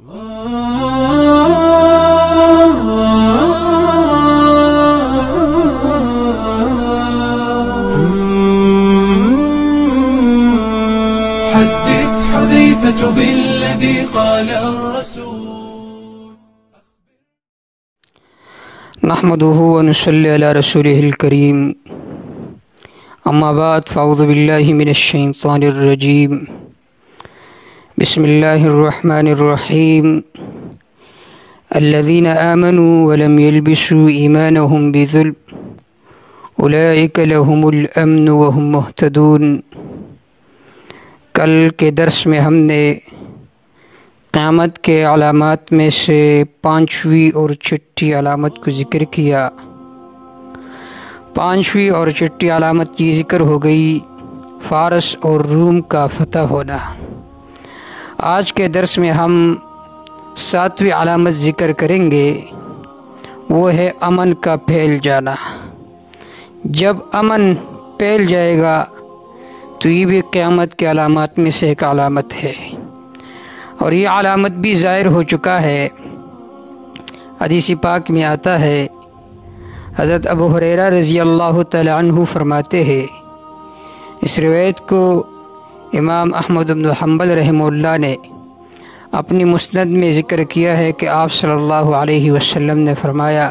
حدث حذيفة بالذي قال الرسول. نحمده ونصلي على رسوله الكريم. أما بعد فأعوذ بالله من الشيطان الرجيم. بسم الله الرحمن الرحيم. الذين آمنوا ولم يلبسوا إيمانهم بظلم أولئك لهم الأمن وهم مهتدون. کل کے درس میں ہم نے قیامت کے علامات میں سے 5ویں اور 6ٹھی علامت کو ذکر کیا. 5ویں اور 6ٹھی علامت یہ ذکر ہو گئی فارس اور روم کا فتح ہونا. آج کے درس میں ہم 7ویں علامت ذکر کریں گے، وہ ہے امن کا پھیل جانا. جب امن پھیل جائے گا تو یہ بھی قیامت کے علامات میں سے ایک علامت ہے، اور یہ علامت بھی ظاہر ہو چکا ہے. حدیث پاک میں آتا ہے، حضرت ابو ہریرہ رضی اللہ تعالی عنہ فرماتے ہیں، اس روایت کو امام احمد بن حنبل رحمہ اللہ نے اپنی مسند میں ذکر کیا ہے کہ آپ صلی اللہ علیہ وسلم نے فرمایا،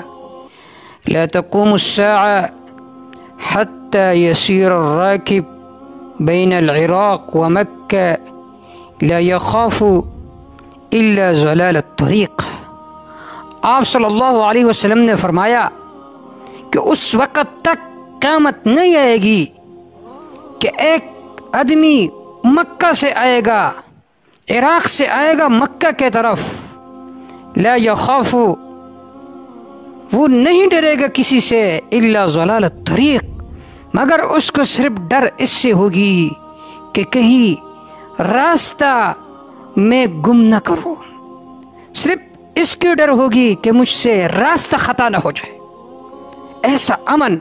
لا تقوم الساعة حتى يسير الراكب بين العراق ومكة لا يخاف إلا زلال الطريق. آپ صلی اللہ علیہ وسلم نے فرمایا کہ اس وقت تک قیامت نہیں آئے گی کہ ایک آدمی مکہ سے آئے گا، عراق سے آئے گا مکہ کے طرف، لا یخاف، وہ نہیں ڈرے گا کسی سے، الا زلال الطریق، مگر اس کو صرف ڈر اس سے ہوگی کہ کہیں راستہ میں گم نہ کرو، صرف اس کی ڈر ہوگی کہ مجھ سے راستہ خطا نہ ہو جائے. ایسا امن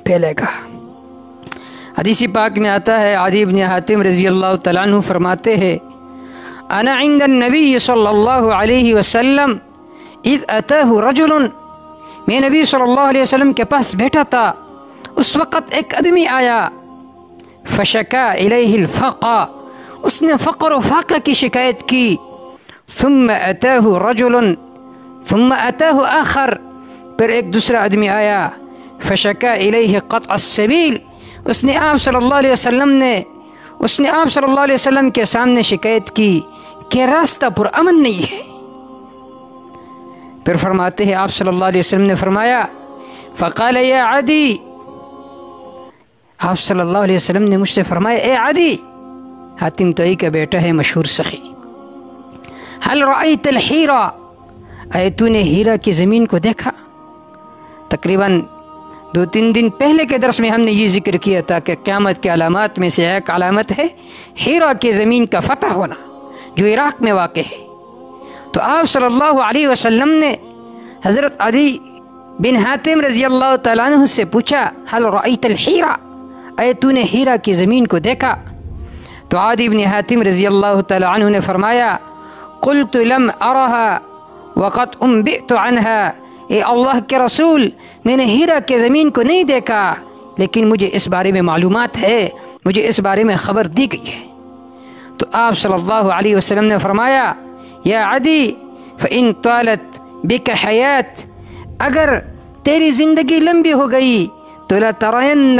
پھیلے گا. حدیث پاک میں آتا ہے، عدی بن حاتم رضی اللہ تعالیٰ عنہ فرماتے ہیں، انا عند النبی صلی اللہ علیہ وسلم اذ اتاہ رجل، میں نبی صلی اللہ علیہ وسلم کے پاس بیٹھا تھا، اس وقت ایک آدمی آیا، فشکا الیہ الفقر، اس نے فقر و فاقہ کی شکایت کی. ثم اتاہ رجل ثم اتاہ آخر، پھر ایک دوسرا آدمی آیا، فشکا الیہ قطع السبیل، اس نے آپ صلی اللہ علیہ وسلم کے سامنے شکایت کی کہ راستہ پر امن نہیں ہے. پھر فرماتے ہیں، آپ صلی اللہ علیہ وسلم نے فرمایا، فقال یا عدی، آپ صلی اللہ علیہ وسلم نے مجھ سے فرمایا، اے عدی، حاتم طئی کا بیٹا ہے، مشہور سخی، هل رأيت الحیرہ، اے تو نے ہیرا کی زمین کو دیکھا؟ تقریباً 2-3 دن پہلے کے درس میں ہم نے یہ ذکر کیا تھا کہ قیامت کے علامات میں سے ایک علامت ہے ہیرا کی زمین کا فتح ہونا، جو عراق میں واقع ہے. تو آپ صلی اللہ علیہ وسلم نے حضرت عدی بن حاتم رضی اللہ تعالیٰ عنہ سے پوچھا، هل رأيت الحیرہ، اے تو نے ہیرا کی زمین کو دیکھا؟ تو عدی بن حاتم رضی اللہ تعالیٰ عنہ نے فرمایا، قلت لم ارها وقد انبئت عنها، اے اللہ کے رسول، میں نے ہیرا کے زمین کو نہیں دیکھا، لیکن مجھے اس بارے میں معلومات ہے، مجھے اس بارے میں خبر دی گئی ہے. تو آپ صلی اللہ علیہ وسلم نے فرمایا، یا عدی فإن طالت بک حیات، اگر تیری زندگی لمبی ہو گئی تو لترین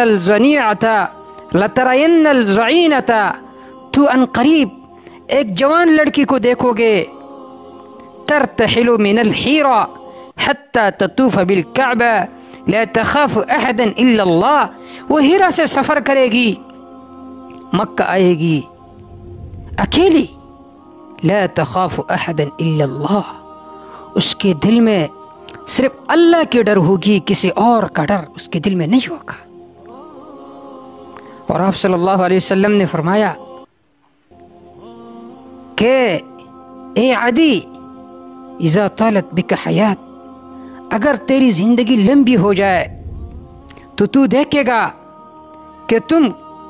الزعینۃ، تو ان قریب ایک جوان لڑکی کو دیکھو گے، ترتحل من الحیرہ حتی تطوف بالکعبہ لا تخاف احدا الا اللہ، وہ ہیرا سے سفر کرے گی، مکہ آئے گی اکیلی، لا تخاف احدا الا اللہ، اس کے دل میں صرف اللہ کی ڈر ہوگی، کسی اور کا ڈر اس کے دل میں نہیں ہوگا. اور آپ صلی اللہ علیہ وسلم نے فرمایا کہ اے عدی اذا طالت بک حیات، اگر تیری زندگی لمبی ہو جائے تو تو دیکھے گا کہ تم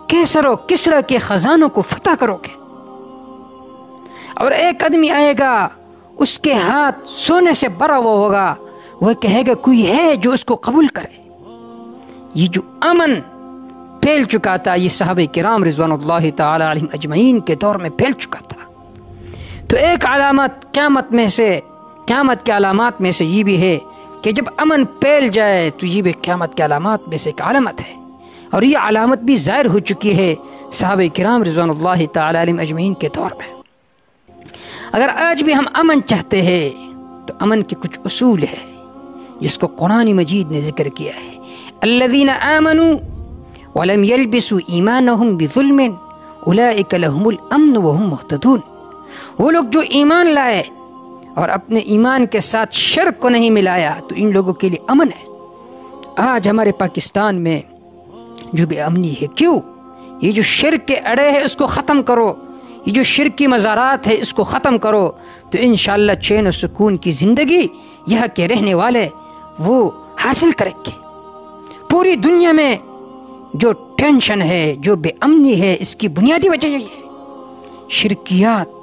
کیسر و کسرا کے خزانوں کو فتح کرو گے. اور ایک آدمی آئے گا، اس کے ہاتھ سونے سے بھرا ہوا ہوگا، وہ کہے گا کوئی ہے جو اس کو قبول کرے۔ یہ جو امن پھیل چکا تھا، یہ صحابہ کرام رضوان اللہ تعالی علیہم اجمعین کے دور میں پھیل چکا تھا۔ تو ایک علامت قیامت کے علامات میں سے یہ بھی ہے کہ جب امن پھیل جائے تو یہ بھی قیامت کے علامات میں سے ایک علامت ہے، اور یہ علامت بھی ظاہر ہو چکی ہے صحابہ کرام رضوان اللہ تعالی علیہم اجمعین کے دور میں۔ اگر آج بھی ہم امن چاہتے ہیں تو امن کے کچھ اصول ہے جس کو قرآن مجید نے ذکر کیا ہے۔ الذین آمنوا ولم يلبسوا ایمانہم بظلم اولئک لہم الامن وہم مہتدون۔ وہ لوگ جو ایمان لائے اور اپنے ایمان کے ساتھ شرک کو نہیں ملایا تو ان لوگوں کے لیے امن ہے۔ آج ہمارے پاکستان میں جو بے امنی ہے، کیوں؟ یہ جو شرک کے اڑے ہے اس کو ختم کرو، یہ جو شرک کی مزارات ہے اس کو ختم کرو، تو انشاءاللہ چین و سکون کی زندگی یہاں کے رہنے والے وہ حاصل کریں گے۔ پوری دنیا میں جو ٹینشن ہے، جو بے امنی ہے، اس کی بنیادی وجہ یہی ہے، شرکیات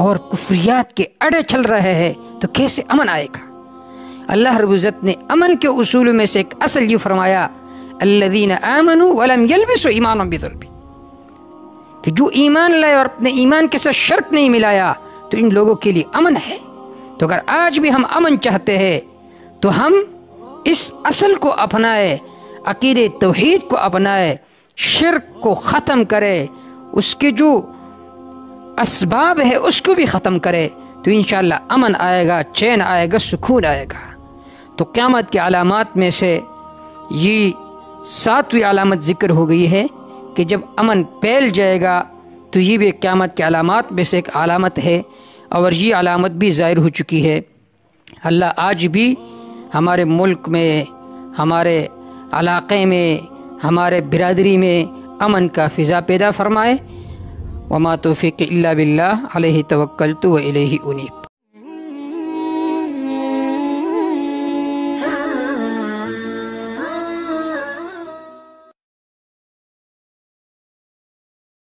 اور کفریات کے اڑے چل رہے ہیں، تو کیسے امن آئے گا؟ اللہ رب العزت نے امن کے اصولوں میں سے ایک اصل یہ فرمایا، الذین آمنوا ولم یلبسوا ایمانہم بظلم، کہ جو ایمان لائے اور اپنے ایمان کے ساتھ شرک نہیں ملایا تو ان لوگوں کے لیے امن ہے۔ تو اگر آج بھی ہم امن چاہتے ہیں تو ہم اس اصل کو اپنائے، عقیدہ توحید کو اپنائے، شرک کو ختم کرے، اس کے جو اسباب ہے اس کو بھی ختم کرے، تو انشاءاللہ امن آئے گا، چین آئے گا، سکون آئے گا۔ تو قیامت کی علامات میں سے یہ 7ویں علامت ذکر ہو گئی ہے کہ جب امن پھیل جائے گا تو یہ بھی قیامت کی علامات میں سے ایک علامت ہے، اور یہ علامت بھی ظاہر ہو چکی ہے۔ اللہ آج بھی ہمارے ملک میں، ہمارے علاقے میں، ہمارے برادری میں امن کا فضا پیدا فرمائے۔ وما توفیق الا باللہ علیہ توکلت و الیہ انیب۔